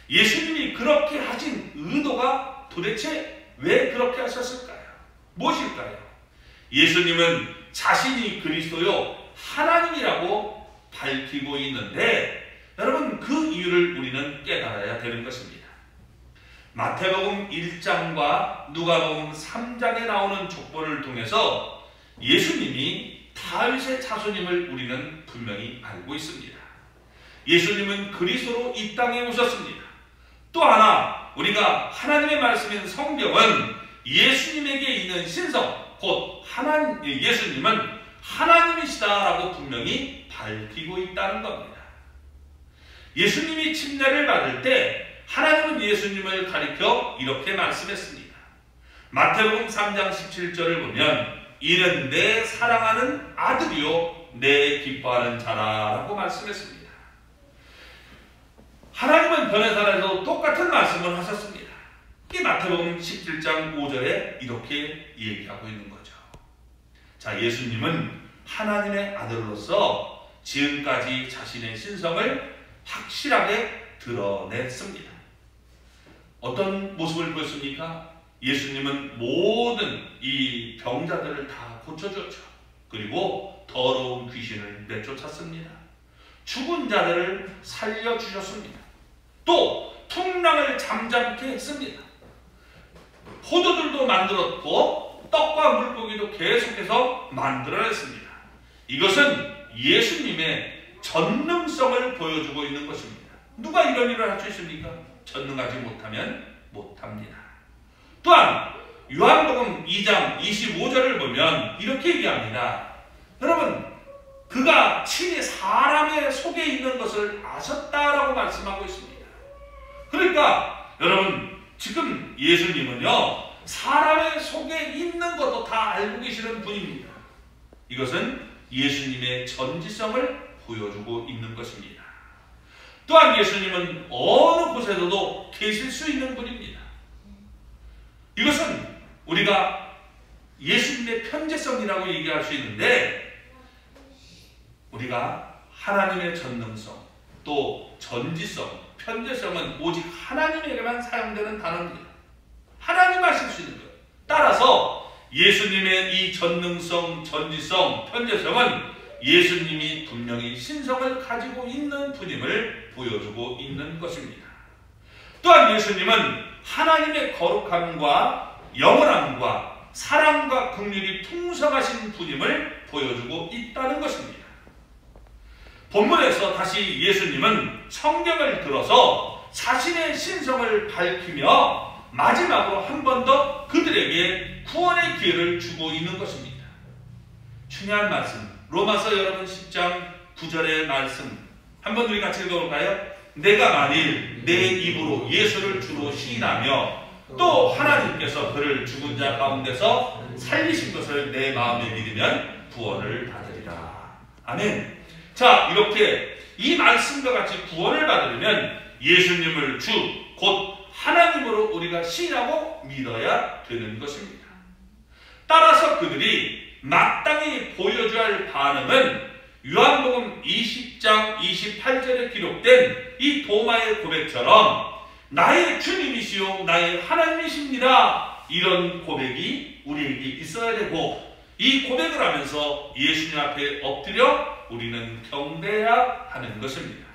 예수님이 그렇게 하신 의도가 도대체 왜 그렇게 하셨을까요? 무엇일까요? 예수님은 자신이 그리스도요 하나님이라고 밝히고 있는데 여러분 그 이유를 우리는 깨달아야 되는 것입니다. 마태복음 1장과 누가복음 3장에 나오는 족보를 통해서 예수님이 다윗의 자손임을 우리는 분명히 알고 있습니다. 예수님은 그리스도로 이 땅에 오셨습니다. 또 하나 우리가 하나님의 말씀인 성경은 예수님에게 있는 신성 곧 예수님은 하나님이시다라고 분명히 밝히고 있다는 겁니다. 예수님이 침례를 받을 때 하나님은 예수님을 가리켜 이렇게 말씀했습니다. 마태복음 3장 17절을 보면 이는 내 사랑하는 아들이요 내 기뻐하는 자라라고 말씀했습니다. 하나님은 변해사에서 똑같은 말씀을 하셨습니다. 이 마태복음 17장 5절에 이렇게 얘기하고 있는 거죠. 자, 예수님은 하나님의 아들로서 지금까지 자신의 신성을 확실하게 드러냈습니다. 어떤 모습을 보였습니까? 예수님은 모든 이 병자들을 다 고쳐주었죠. 그리고 더러운 귀신을 내쫓았습니다. 죽은 자들을 살려주셨습니다. 또 풍랑을 잠잠케 했습니다. 포도들도 만들었고 떡과 물고기도 계속해서 만들어냈습니다. 이것은 예수님의 전능성을 보여주고 있는 것입니다. 누가 이런 일을 할 수 있습니까? 전능하지 못하면 못합니다. 또한 요한복음 2장 25절을 보면 이렇게 얘기합니다. 여러분 그가 친히 사람의 속에 있는 것을 아셨다라고 말씀하고 있습니다. 그러니까 여러분 지금 예수님은요 사람의 속에 있는 것도 다 알고 계시는 분입니다. 이것은 예수님의 전지성을 보여주고 있는 것입니다. 또한 예수님은 어느 곳에서도 계실 수 있는 분입니다. 이것은 우리가 예수님의 편재성이라고 얘기할 수 있는데 우리가 하나님의 전능성 또 전지성, 편재성은 오직 하나님에게만 사용되는 단어입니다. 하나님 하실 수 있는 것. 따라서 예수님의 이 전능성, 전지성, 편재성은 예수님이 분명히 신성을 가지고 있는 분임을 보여주고 있는 것입니다. 또한 예수님은 하나님의 거룩함과 영원함과 사랑과 긍휼이 풍성하신 분임을 보여주고 있다는 것입니다. 본문에서 다시 예수님은 성경을 들어서 자신의 신성을 밝히며 마지막으로 한 번 더 그들에게 구원의 기회를 주고 있는 것입니다. 중요한 말씀 로마서 여러분 10장 9절의 말씀 한번 우리 같이 읽어볼까요? 내가 만일 내 입으로 예수를 주로 시인하며 또 하나님께서 그를 죽은 자 가운데서 살리신 것을 내 마음에 믿으면 구원을 받으리라. 아멘. 자, 이렇게 이 말씀과 같이 구원을 받으려면 예수님을 주, 곧 하나님으로 우리가 시인하고 믿어야 되는 것입니다. 따라서 그들이 마땅히 보여줘야 할 반응은 요한복음 20장 28절에 기록된 이 도마의 고백처럼 나의 주님이시요 나의 하나님이십니다. 이런 고백이 우리에게 있어야 되고 이 고백을 하면서 예수님 앞에 엎드려 우리는 경배해야 하는 것입니다.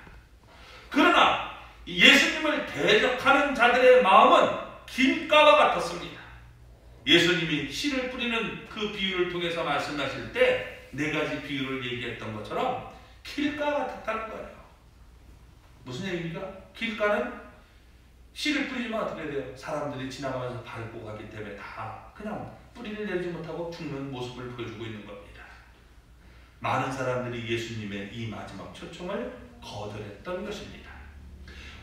그러나 예수님을 대적하는 자들의 마음은 길가와 같았습니다. 예수님이 씨를 뿌리는 그 비유를 통해서 말씀하실 때 네 가지 비유를 얘기했던 것처럼 길가 같았다는 거예요. 무슨 얘기입니까? 길가는 씨를 뿌리면 어떻게 돼요? 사람들이 지나가면서 밟고 가기 때문에 다 그냥 뿌리를 내리지 못하고 죽는 모습을 보여주고 있는 겁니다. 많은 사람들이 예수님의 이 마지막 초청을 거절했던 것입니다.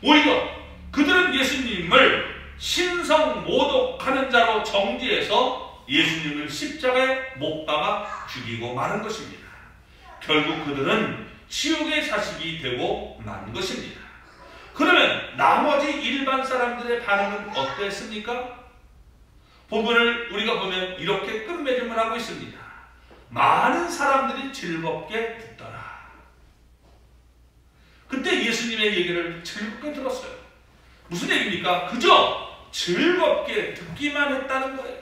오히려 그들은 예수님을 신성 모독하는 자로 정죄해서 예수님을 십자가에 못 박아 죽이고 마는 것입니다. 결국 그들은 지옥의 자식이 되고 만 것입니다. 그러면 나머지 일반 사람들의 반응은 어땠습니까? 본문을 우리가 보면 이렇게 끝맺음을 하고 있습니다. 많은 사람들이 즐겁게 듣더라. 그때 예수님의 얘기를 즐겁게 들었어요. 무슨 얘기입니까? 그저 즐겁게 듣기만 했다는 거예요.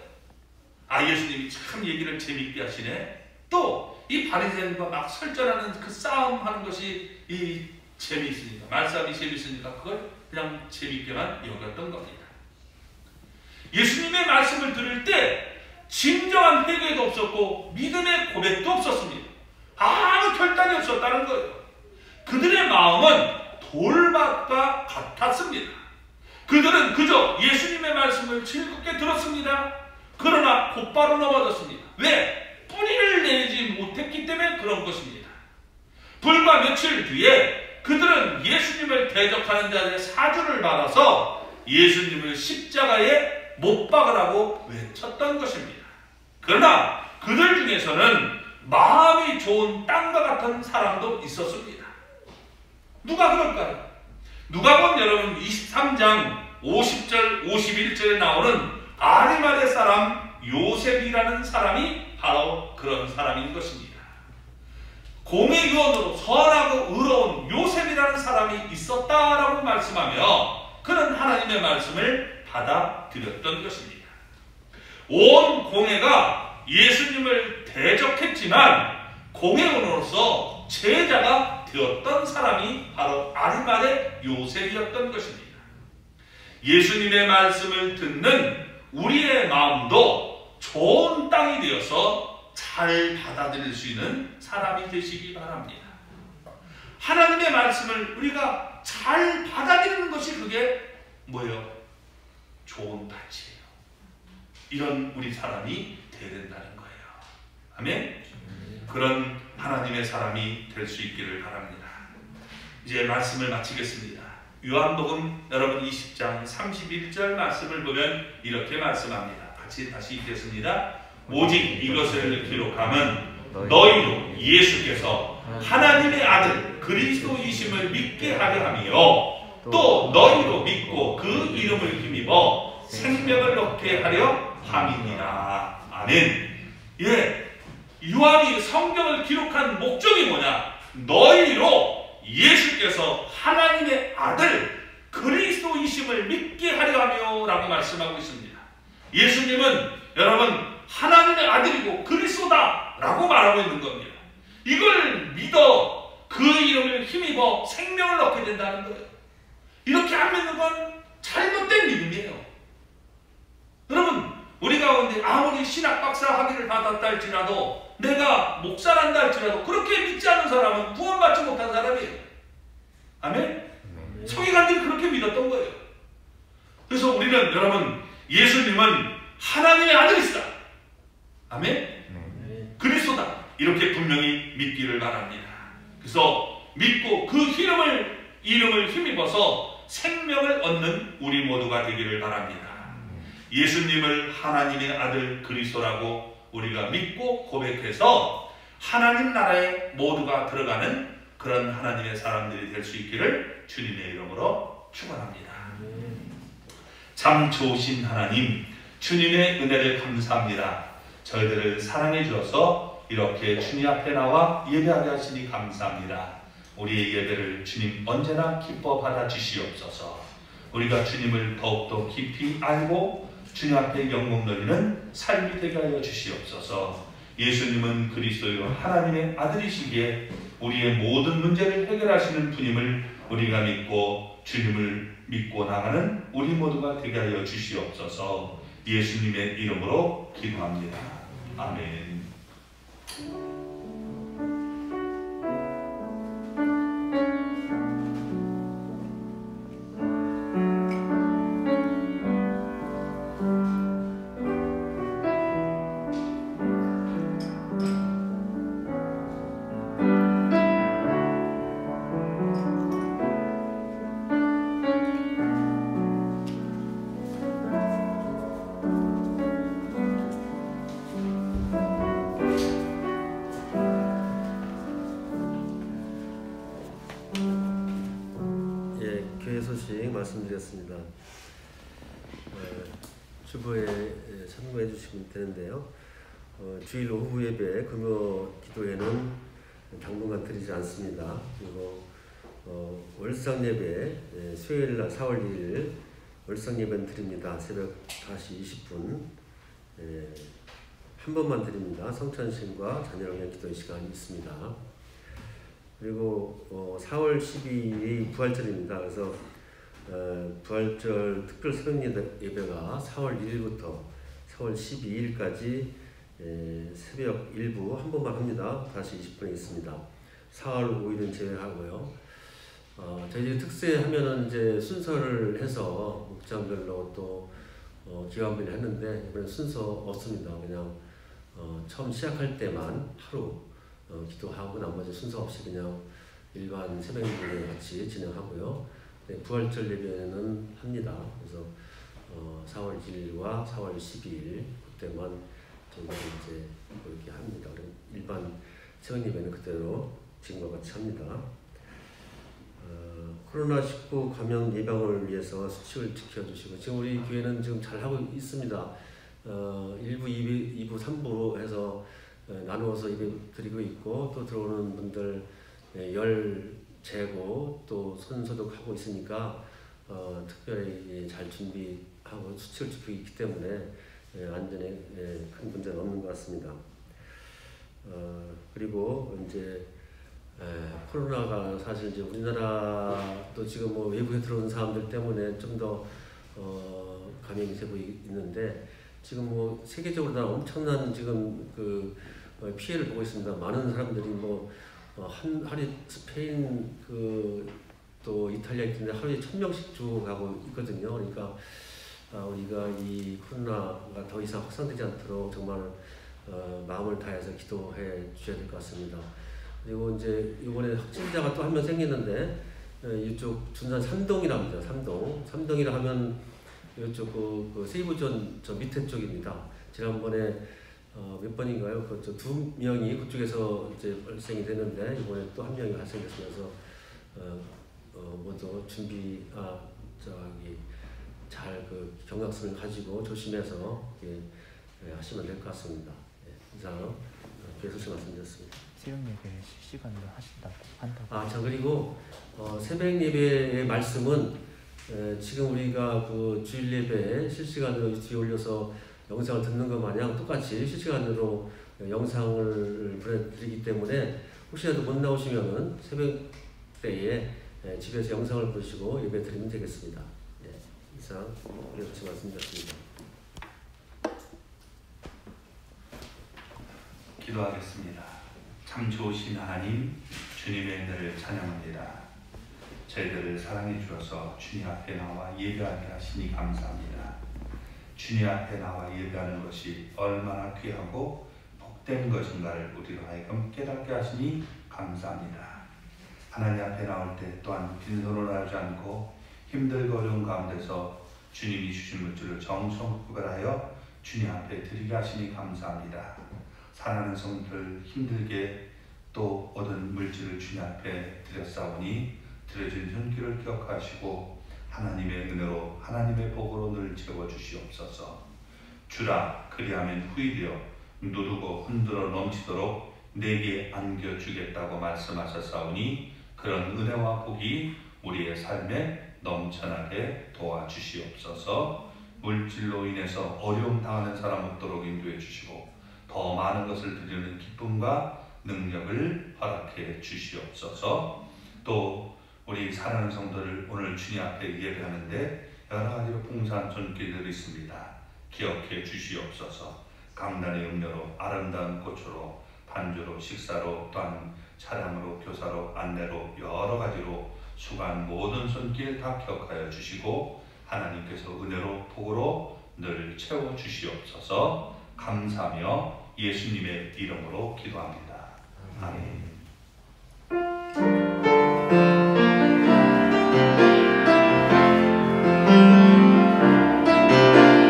아, 예수님이 참 얘기를 재밌게 하시네. 또 이 바리새인과 막 설전하는 그 싸움하는 것이 이 재미있으니까, 말싸움이 재미있으니까 그걸 그냥 재밌게만 여겼던 겁니다. 예수님의 말씀을 들을 때 진정한 회개도 없었고 믿음의 고백도 없었습니다. 아무 결단이 없었다는 거예요. 그들의 마음은 돌밭과 같았습니다. 그들은 그저 예수님의 말씀을 즐겁게 들었습니다. 그러나 곧바로 넘어졌습니다. 왜? 뿌리를 내리지 못했기 때문에 그런 것입니다. 불과 며칠 뒤에 그들은 예수님을 대적하는 자들의 사주를 받아서 예수님을 십자가에 못 박으라고 외쳤던 것입니다. 그러나 그들 중에서는 마음이 좋은 땅과 같은 사람도 있었습니다. 누가 그럴까요? 누가복음 여러분 23장 50절 51절에 나오는 아리마대 사람 요셉이라는 사람이 바로 그런 사람인 것입니다. 공의 요원으로 선하고 의로운 요셉이라는 사람이 있었다라고 말씀하며 그는 하나님의 말씀을 받아들였던 것입니다. 온 공회가 예수님을 대적했지만 공회원으로서 제자가 되었던 사람이 바로 아리마대 요셉이었던 것입니다. 예수님의 말씀을 듣는 우리의 마음도 좋은 땅이 되어서 잘 받아들일 수 있는 사람이 되시기 바랍니다. 하나님의 말씀을 우리가 잘 받아들이는 것이 그게 뭐예요? 좋은 밭이에요. 이런 우리 사람이 되어야 된다는 거예요. 아멘? 그런 하나님의 사람이 될 수 있기를 바랍니다. 이제 말씀을 마치겠습니다. 요한복음 여러분 20장 31절 말씀을 보면 이렇게 말씀합니다. 같이 다시 읽겠습니다. 오직 이것을 기록함은 너희로 예수께서 하나님의 아들 그리스도이심을 믿게 하려 함이요 또 너희로 믿고 그 이름을 힘입어 생명을 얻게 하려 함이니라. 아멘. 예, 요한이 성경을 기록한 목적이 뭐냐? 너희로 예수께서 하나님의 아들 그리스도이심을 믿게 하려 하며 라고 말씀하고 있습니다. 예수님은 여러분 하나님의 아들이고 그리스도다 라고 말하고 있는 겁니다. 이걸 믿어 그 이름을 힘입어 생명을 얻게 된다는 거예요. 이렇게 안 믿는 건 잘못된 믿음이에요. 여러분 우리 가운데 아무리 신학 박사 학위를 받았다 할지라도 내가 목사란다 할지라도 그렇게 믿지 않는 사람은 구원받지 못한 사람이에요. 아멘? 서기관들이 그렇게 믿었던 거예요. 그래서 우리는 여러분 예수님은 하나님의 아들이시다. 아멘? 그리스도다. 이렇게 분명히 믿기를 바랍니다. 그래서 믿고 그 이름을 힘입어서 생명을 얻는 우리 모두가 되기를 바랍니다. 예수님을 하나님의 아들 그리스도라고 우리가 믿고 고백해서 하나님 나라에 모두가 들어가는 그런 하나님의 사람들이 될 수 있기를 주님의 이름으로 축원합니다. 참 좋으신 하나님, 주님의 은혜를 감사합니다. 저희들을 사랑해 주셔서 이렇게 주님 앞에 나와 예배하게 하시니 감사합니다. 우리의 예배를 주님 언제나 기뻐 받아 주시옵소서. 우리가 주님을 더욱더 깊이 알고 주님 앞에 영광 돌리는 삶이 되게 하여 주시옵소서. 예수님은 그리스도요 하나님의 아들이시기에 우리의 모든 문제를 해결하시는 분임을 우리가 믿고 주님을 믿고 나가는 우리 모두가 되게 하여 주시옵소서. 예수님의 이름으로 기도합니다. 아멘.
말씀드렸습니다. 주보에 참고해 주시면 되는데요. 주일 오후 예배 금요 기도회는 당분간 드리지 않습니다. 그리고
월상예배 수요일날 4월 1일 월상예배는 드립니다. 새벽 5시 20분 한 번만 드립니다. 성찬신과 자녀를 위한 기도의 시간이 있습니다. 그리고 4월 12일이 부활절입니다. 그래서 부활절 특별 새벽 예배가 4월 1일부터 4월 12일까지 새벽 일부 한 번만 합니다. 5시 20분에 있습니다. 4월 5일은 제외하고요. 저희들이 특세하면은 이제 순서를 해서 목장별로 또 기관별로 했는데 이번에 순서 없습니다. 그냥 처음 시작할 때만 하루 기도하고 나머지 순서 없이 그냥 일반 새벽 예배 같이 진행하고요. 네, 부활절 예배는 합니다. 그래서 4월 1일과 4월 12일 그때만 저희가 이제 이렇게 합니다. 일반 새벽 예배는 그대로 지금과 같이 합니다. 코로나19 감염 예방을 위해서 수칙을 지켜주시고 지금 우리 교회는 지금 잘 하고 있습니다. 1부, 2부, 3부로 해서 나누어서 예배 드리고 있고 또 들어오는 분들 열 재고 또 손 소독하고 있으니까 특별히 잘 준비하고 수칙을 지키고 있기 때문에 안전에 큰 문제는 없는 것 같습니다. 그리고 이제 코로나가 사실 이제 우리나라도 지금 뭐 외부에 들어오는 사람들 때문에 좀 더 감염이 되고 있는데 지금 뭐 세계적으로 다 엄청난 지금 그 피해를 보고 있습니다. 많은 사람들이 뭐 하루에 스페인 또 이탈리아 있는데 하루에 1000명씩 죽어가고 있거든요. 그러니까 우리가 이 코로나가 더 이상 확산되지 않도록 정말 마음을 다해서 기도해 주셔야 될 것 같습니다. 그리고 이제 이번에 확진자가 또 한 명 생겼는데 이쪽 준산 삼동이랍니다. 삼동이라 하면 이쪽 그 세이브존 저 밑에 쪽입니다. 지난번에 몇 번인가요? 그 두 명이 그쪽에서 이제 발생이 됐는데 이번에 또 한 명이 발생됐으면서 모두 잘 그 경각심을 가지고 조심해서 하시면 될 것 같습니다. 이상 교수님 말씀드렸습니다.
새벽 예배 실시간으로 한다고.
자 그리고 새벽 예배의 말씀은 지금 우리가 그 주일 예배 실시간으로 유튜브에 올려서 영상을 듣는 것 마냥 똑같이 실시간으로 영상을 보내드리기 때문에 혹시라도 못 나오시면은 새벽 때에 집에서 영상을 보시고 예배 드리면 되겠습니다. 이상 이렇게 말씀드렸습니다.
기도하겠습니다. 참 좋으신 하나님, 주님의 은혜를 찬양합니다. 저희들을 사랑해 주셔서 주님 앞에 나와 예배하게 하시니 감사합니다. 주님 앞에 나와 예배하는 것이 얼마나 귀하고 복된 것인가를 우리로 하여금 깨닫게 하시니 감사합니다. 하나님 앞에 나올 때 또한 빈손으로 나오지 않고 힘들고 어려운 가운데서 주님이 주신 물질을 정성 구별하여 주님 앞에 드리게 하시니 감사합니다. 사랑하는 성도들 힘들게 또 얻은 물질을 주님 앞에 드렸사오니 드려진 손길을 기억하시고 하나님의 은혜로 하나님의 복으로 늘 채워주시옵소서. 주라 그리하면 후일이여 누르고 흔들어 넘치도록 내게 안겨주겠다고 말씀하셨사오니 그런 은혜와 복이 우리의 삶에 넘쳐나게 도와주시옵소서. 물질로 인해서 어려움 당하는 사람 없도록 인도해 주시고 더 많은 것을 드리는 기쁨과 능력을 허락해 주시옵소서. 또 우리 사랑하는 성도들 오늘 주님 앞에 예배하는데 여러 가지로 봉사한 손길들이 있습니다. 기억해 주시옵소서. 강단의 음료로 아름다운 꽃으로 반주로 식사로 또한 차량으로 교사로 안내로 여러 가지로 수고한 모든 손길 다 기억하여 주시고 하나님께서 은혜로 복으로 늘 채워 주시옵소서. 감사하며 예수님의 이름으로 기도합니다. 아멘.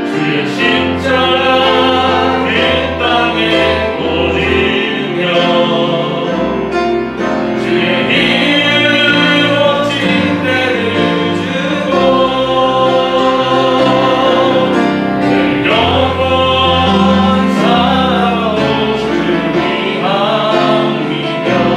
주의 십자가 이 땅에 꽂으며 주의 이름으로 징대를 주고 늘 영원 살아오시리 함이며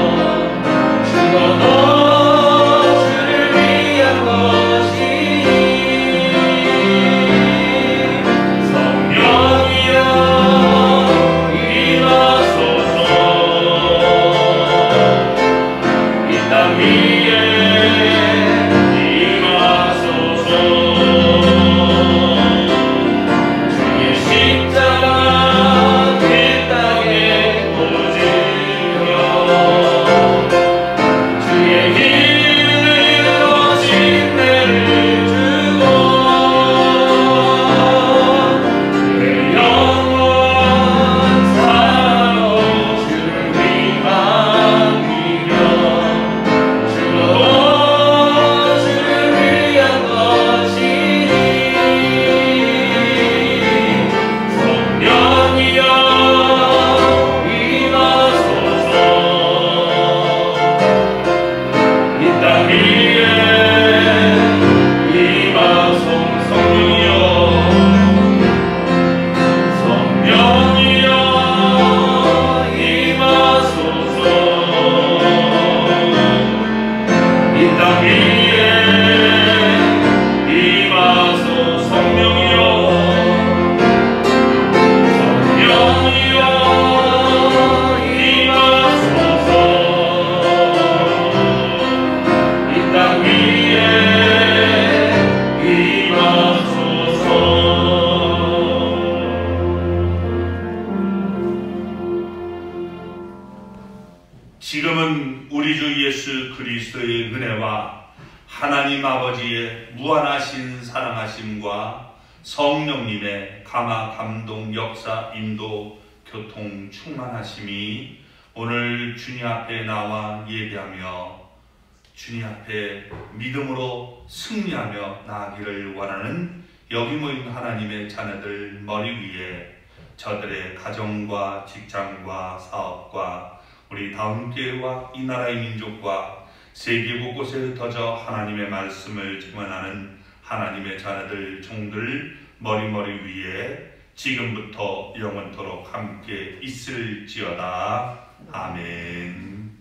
하나님 아버지의 무한하신 사랑하심과 성령님의 감화, 감동, 역사, 인도, 교통, 충만하심이 오늘 주님 앞에 나와 예배하며 주님 앞에 믿음으로 승리하며 나아가기를 원하는 여기 모인 하나님의 자녀들 머리 위에 저들의 가정과 직장과 사업과 우리 다음교회와 이 나라의 민족과 세계 곳곳에 흩어져 하나님의 말씀을 증언하는 하나님의 자녀들 종들 머리 위에 지금부터 영원토록 함께 있을지어다. 아멘.